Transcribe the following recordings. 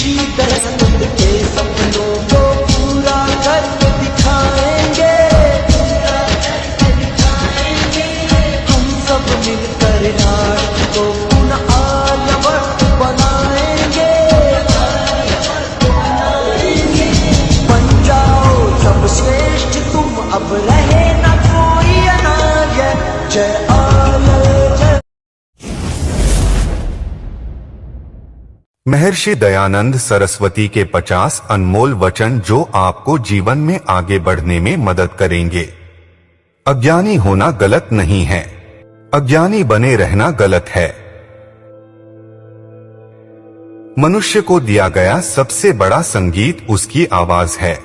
इसी तरह उनके सपनों को पूरा करके दिखाएंगे, हम सब मिलकर राष्ट्र को पुनः आलवट बनाएंगे। बन जाओ सब श्रेष्ठ तुम, अब रहे न कोई अनार्य। जय महर्षि दयानंद सरस्वती के 50 अनमोल वचन जो आपको जीवन में आगे बढ़ने में मदद करेंगे। अज्ञानी होना गलत नहीं है, अज्ञानी बने रहना गलत है। मनुष्य को दिया गया सबसे बड़ा संगीत उसकी आवाज है।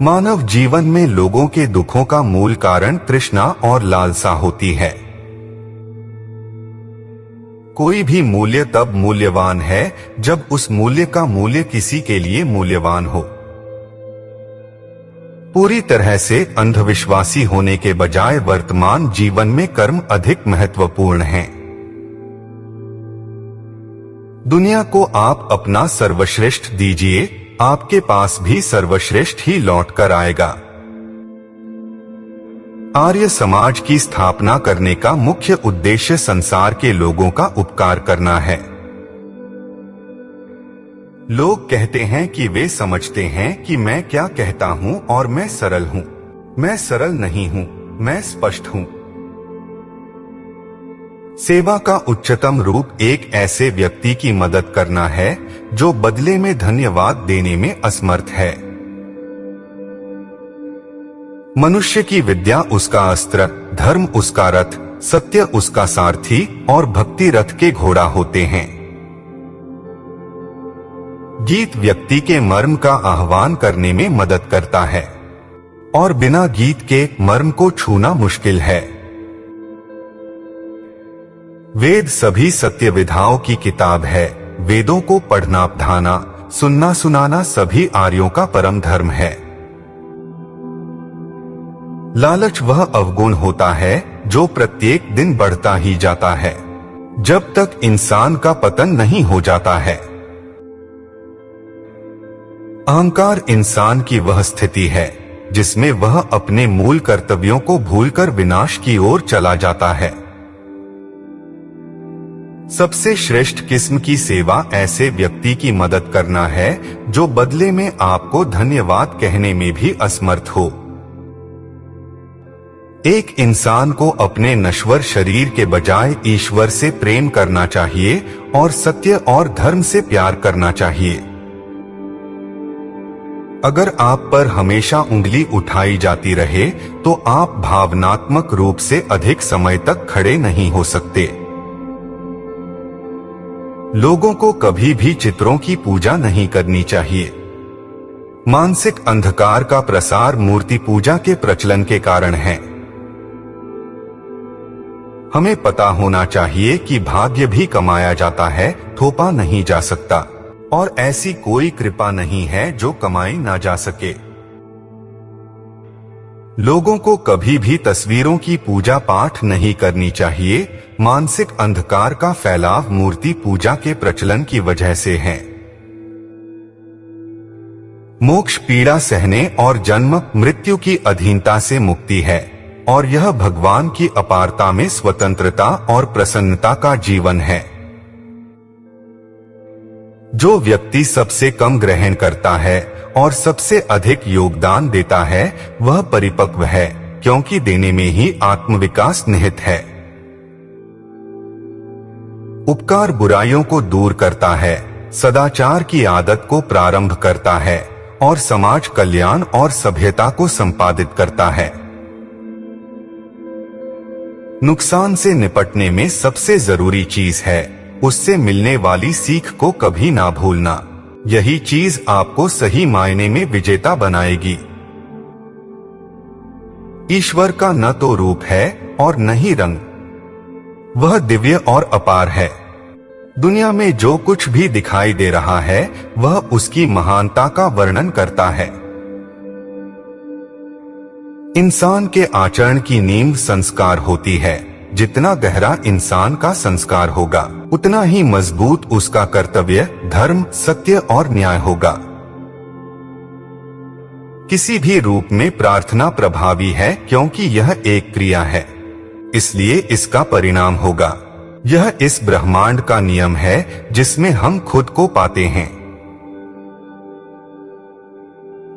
मानव जीवन में लोगों के दुखों का मूल कारण तृष्णा और लालसा होती है। कोई भी मूल्य तब मूल्यवान है जब उस मूल्य का मूल्य किसी के लिए मूल्यवान हो। पूरी तरह से अंधविश्वासी होने के बजाय वर्तमान जीवन में कर्म अधिक महत्वपूर्ण हैं। दुनिया को आप अपना सर्वश्रेष्ठ दीजिए, आपके पास भी सर्वश्रेष्ठ ही लौट कर आएगा। आर्य समाज की स्थापना करने का मुख्य उद्देश्य संसार के लोगों का उपकार करना है। लोग कहते हैं कि वे समझते हैं कि मैं क्या कहता हूं और मैं सरल हूं। मैं सरल नहीं हूं, मैं स्पष्ट हूं। सेवा का उच्चतम रूप एक ऐसे व्यक्ति की मदद करना है जो बदले में धन्यवाद देने में असमर्थ है। मनुष्य की विद्या उसका अस्त्र, धर्म उसका रथ, सत्य उसका सारथी और भक्ति रथ के घोड़ा होते हैं। गीत व्यक्ति के मर्म का आह्वान करने में मदद करता है और बिना गीत के मर्म को छूना मुश्किल है। वेद सभी सत्य विधाओं की किताब है। वेदों को पढ़ना, पढ़ाना, सुनना, सुनाना सभी आर्यों का परम धर्म है। लालच वह अवगुण होता है जो प्रत्येक दिन बढ़ता ही जाता है जब तक इंसान का पतन नहीं हो जाता है। अहंकार इंसान की वह स्थिति है जिसमें वह अपने मूल कर्तव्यों को भूलकर विनाश की ओर चला जाता है। सबसे श्रेष्ठ किस्म की सेवा ऐसे व्यक्ति की मदद करना है जो बदले में आपको धन्यवाद कहने में भी असमर्थ हो। एक इंसान को अपने नश्वर शरीर के बजाय ईश्वर से प्रेम करना चाहिए और सत्य और धर्म से प्यार करना चाहिए। अगर आप पर हमेशा उंगली उठाई जाती रहे तो आप भावनात्मक रूप से अधिक समय तक खड़े नहीं हो सकते। लोगों को कभी भी चित्रों की पूजा नहीं करनी चाहिए। मानसिक अंधकार का प्रसार मूर्ति पूजा के प्रचलन के कारण है। हमें पता होना चाहिए कि भाग्य भी कमाया जाता है, थोपा नहीं जा सकता, और ऐसी कोई कृपा नहीं है जो कमाई ना जा सके। लोगों को कभी भी तस्वीरों की पूजा पाठ नहीं करनी चाहिए। मानसिक अंधकार का फैलाव मूर्ति पूजा के प्रचलन की वजह से है। मोक्ष पीड़ा सहने और जन्म मृत्यु की अधीनता से मुक्ति है और यह भगवान की अपारता में स्वतंत्रता और प्रसन्नता का जीवन है। जो व्यक्ति सबसे कम ग्रहण करता है और सबसे अधिक योगदान देता है वह परिपक्व है, क्योंकि देने में ही आत्मविकास निहित है। उपकार बुराइयों को दूर करता है, सदाचार की आदत को प्रारंभ करता है और समाज कल्याण और सभ्यता को संपादित करता है। नुकसान से निपटने में सबसे जरूरी चीज है उससे मिलने वाली सीख को कभी ना भूलना। यही चीज आपको सही मायने में विजेता बनाएगी। ईश्वर का न तो रूप है और न ही रंग, वह दिव्य और अपार है। दुनिया में जो कुछ भी दिखाई दे रहा है वह उसकी महानता का वर्णन करता है। इंसान के आचरण की नींव संस्कार होती है, जितना गहरा इंसान का संस्कार होगा, उतना ही मजबूत उसका कर्तव्य, धर्म, सत्य और न्याय होगा। किसी भी रूप में प्रार्थना प्रभावी है क्योंकि यह एक क्रिया है, इसलिए इसका परिणाम होगा। यह इस ब्रह्मांड का नियम है जिसमें हम खुद को पाते हैं।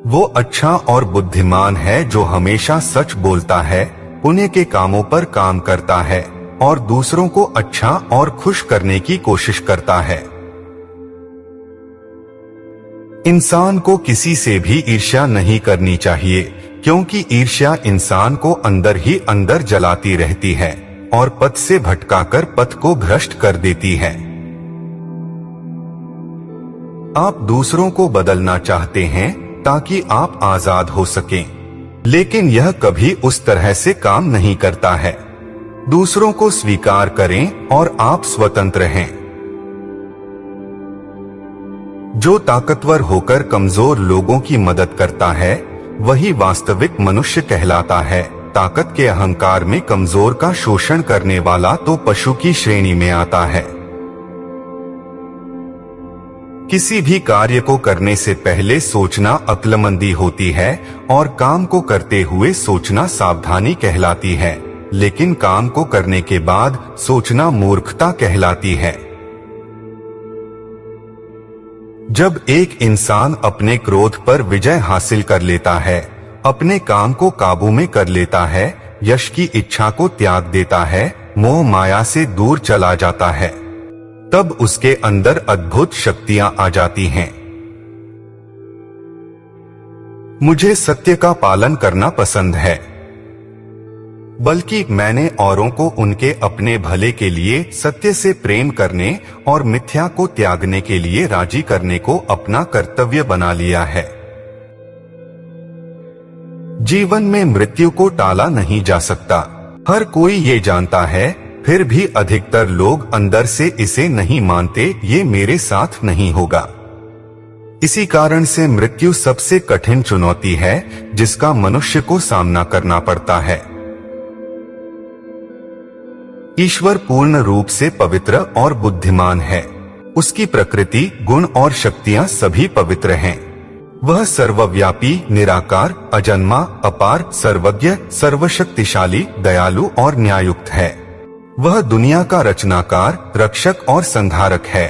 वो अच्छा और बुद्धिमान है जो हमेशा सच बोलता है, पुण्य के कामों पर काम करता है और दूसरों को अच्छा और खुश करने की कोशिश करता है। इंसान को किसी से भी ईर्ष्या नहीं करनी चाहिए क्योंकि ईर्ष्या इंसान को अंदर ही अंदर जलाती रहती है और पथ से भटकाकर पथ को भ्रष्ट कर देती है। आप दूसरों को बदलना चाहते हैं ताकि आप आजाद हो सकें, लेकिन यह कभी उस तरह से काम नहीं करता है। दूसरों को स्वीकार करें और आप स्वतंत्र हैं। जो ताकतवर होकर कमजोर लोगों की मदद करता है वही वास्तविक मनुष्य कहलाता है। ताकत के अहंकार में कमजोर का शोषण करने वाला तो पशु की श्रेणी में आता है। किसी भी कार्य को करने से पहले सोचना अक्लमंदी होती है और काम को करते हुए सोचना सावधानी कहलाती है, लेकिन काम को करने के बाद सोचना मूर्खता कहलाती है। जब एक इंसान अपने क्रोध पर विजय हासिल कर लेता है, अपने काम को काबू में कर लेता है, यश की इच्छा को त्याग देता है, मोह माया से दूर चला जाता है, तब उसके अंदर अद्भुत शक्तियां आ जाती हैं। मुझे सत्य का पालन करना पसंद है, बल्कि मैंने औरों को उनके अपने भले के लिए सत्य से प्रेम करने और मिथ्या को त्यागने के लिए राजी करने को अपना कर्तव्य बना लिया है। जीवन में मृत्यु को टाला नहीं जा सकता, हर कोई ये जानता है, फिर भी अधिकतर लोग अंदर से इसे नहीं मानते। ये मेरे साथ नहीं होगा। इसी कारण से मृत्यु सबसे कठिन चुनौती है जिसका मनुष्य को सामना करना पड़ता है। ईश्वर पूर्ण रूप से पवित्र और बुद्धिमान है। उसकी प्रकृति, गुण और शक्तियां सभी पवित्र हैं। वह सर्वव्यापी, निराकार, अजन्मा, अपार, सर्वज्ञ, सर्वशक्तिशाली, दयालु और न्यायुक्त है। वह दुनिया का रचनाकार, रक्षक और संहारक है।